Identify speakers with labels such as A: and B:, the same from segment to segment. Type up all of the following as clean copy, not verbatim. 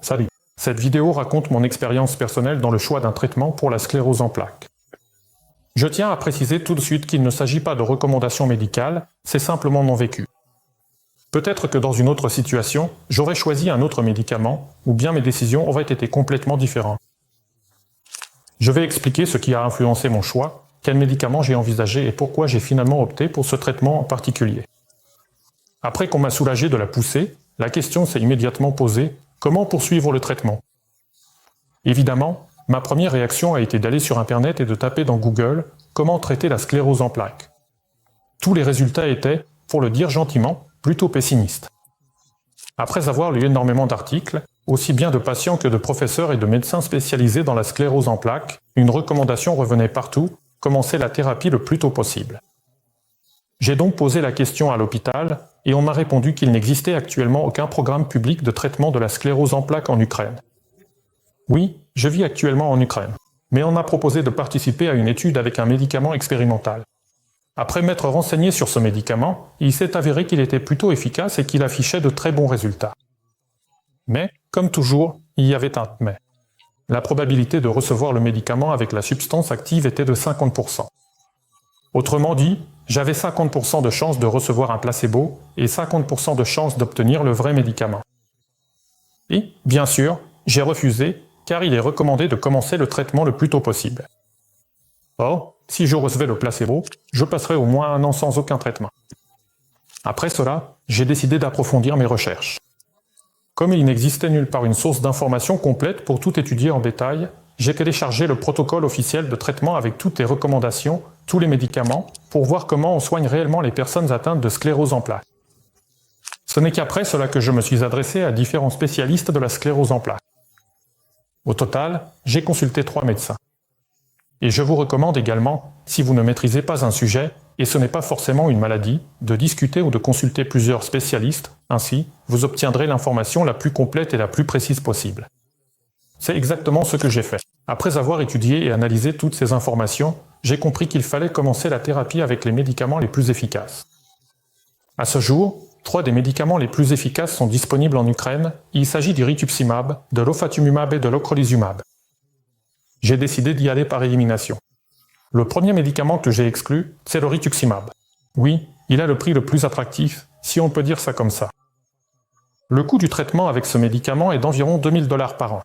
A: Salut. Cette vidéo raconte mon expérience personnelle dans le choix d'un traitement pour la sclérose en plaques. Je tiens à préciser tout de suite qu'il ne s'agit pas de recommandations médicales, c'est simplement mon vécu. Peut-être que dans une autre situation, j'aurais choisi un autre médicament, ou bien mes décisions auraient été complètement différentes. Je vais expliquer ce qui a influencé mon choix, quel médicament j'ai envisagé et pourquoi j'ai finalement opté pour ce traitement en particulier. Après qu'on m'a soulagé de la poussée, la question s'est immédiatement posée: comment poursuivre le traitement? Évidemment, ma première réaction a été d'aller sur Internet et de taper dans Google « Comment traiter la sclérose en plaques ». Tous les résultats étaient, pour le dire gentiment, plutôt pessimistes. Après avoir lu énormément d'articles, aussi bien de patients que de professeurs et de médecins spécialisés dans la sclérose en plaques, une recommandation revenait partout: commencer la thérapie le plus tôt possible. J'ai donc posé la question à l'hôpital et on m'a répondu qu'il n'existait actuellement aucun programme public de traitement de la sclérose en plaques en Ukraine. Oui, je vis actuellement en Ukraine, mais on m'a proposé de participer à une étude avec un médicament expérimental. Après m'être renseigné sur ce médicament, il s'est avéré qu'il était plutôt efficace et qu'il affichait de très bons résultats. Mais, comme toujours, il y avait un mais. La probabilité de recevoir le médicament avec la substance active était de 50%. Autrement dit, j'avais 50% de chances de recevoir un placebo et 50% de chances d'obtenir le vrai médicament. Et, bien sûr, j'ai refusé, car il est recommandé de commencer le traitement le plus tôt possible. Or, si je recevais le placebo, je passerais au moins 1 an sans aucun traitement. Après cela, j'ai décidé d'approfondir mes recherches. Comme il n'existait nulle part une source d'information complète pour tout étudier en détail, j'ai téléchargé le protocole officiel de traitement avec toutes les recommandations, tous les médicaments, pour voir comment on soigne réellement les personnes atteintes de sclérose en plaques. Ce n'est qu'après cela que je me suis adressé à différents spécialistes de la sclérose en plaques. Au total, j'ai consulté 3 médecins. Et je vous recommande également, si vous ne maîtrisez pas un sujet, et ce n'est pas forcément une maladie, de discuter ou de consulter plusieurs spécialistes, ainsi, vous obtiendrez l'information la plus complète et la plus précise possible. C'est exactement ce que j'ai fait. Après avoir étudié et analysé toutes ces informations, j'ai compris qu'il fallait commencer la thérapie avec les médicaments les plus efficaces. À ce jour, 3 des médicaments les plus efficaces sont disponibles en Ukraine. Il s'agit du rituximab, de l'ofatumumab et de l'ocrelizumab. J'ai décidé d'y aller par élimination. Le premier médicament que j'ai exclu, c'est le rituximab. Oui, il a le prix le plus attractif, si on peut dire ça comme ça. Le coût du traitement avec ce médicament est d'environ 2000 $ par an.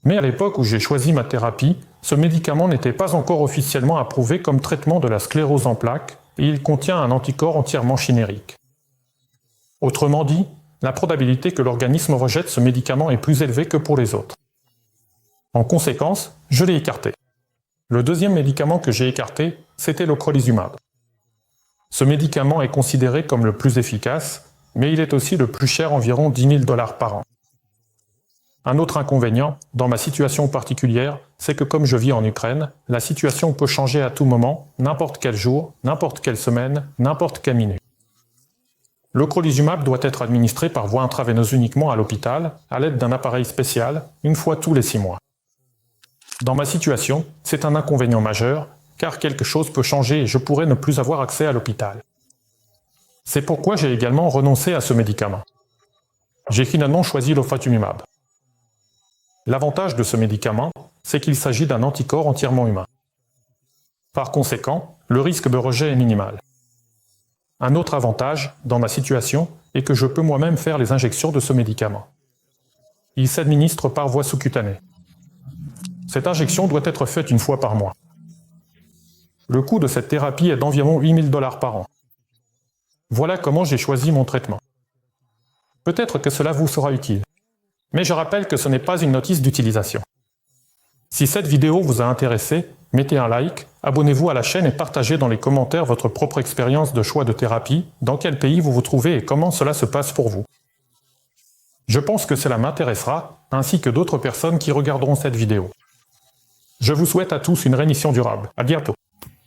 A: Mais à l'époque où j'ai choisi ma thérapie, ce médicament n'était pas encore officiellement approuvé comme traitement de la sclérose en plaques et il contient un anticorps entièrement chimérique. Autrement dit, la probabilité que l'organisme rejette ce médicament est plus élevée que pour les autres. En conséquence, je l'ai écarté. Le deuxième médicament que j'ai écarté, c'était l'ocrelizumab. Ce médicament est considéré comme le plus efficace, mais il est aussi le plus cher, environ 10 000 $ par an. Un autre inconvénient, dans ma situation particulière, c'est que comme je vis en Ukraine, la situation peut changer à tout moment, n'importe quel jour, n'importe quelle semaine, n'importe quelle minute. L'ocrelizumab doit être administré par voie intraveineuse uniquement à l'hôpital, à l'aide d'un appareil spécial, une fois tous les 6 mois. Dans ma situation, c'est un inconvénient majeur, car quelque chose peut changer et je pourrais ne plus avoir accès à l'hôpital. C'est pourquoi j'ai également renoncé à ce médicament. J'ai finalement choisi l'ofatumumab. L'avantage de ce médicament, c'est qu'il s'agit d'un anticorps entièrement humain. Par conséquent, le risque de rejet est minimal. Un autre avantage, dans ma situation, est que je peux moi-même faire les injections de ce médicament. Il s'administre par voie sous-cutanée. Cette injection doit être faite 1 fois par mois. Le coût de cette thérapie est d'environ 8 000 $ par an. Voilà comment j'ai choisi mon traitement. Peut-être que cela vous sera utile. Mais je rappelle que ce n'est pas une notice d'utilisation. Si cette vidéo vous a intéressé, mettez un like, abonnez-vous à la chaîne et partagez dans les commentaires votre propre expérience de choix de thérapie, dans quel pays vous vous trouvez et comment cela se passe pour vous. Je pense que cela m'intéressera, ainsi que d'autres personnes qui regarderont cette vidéo. Je vous souhaite à tous une rémission durable. À bientôt.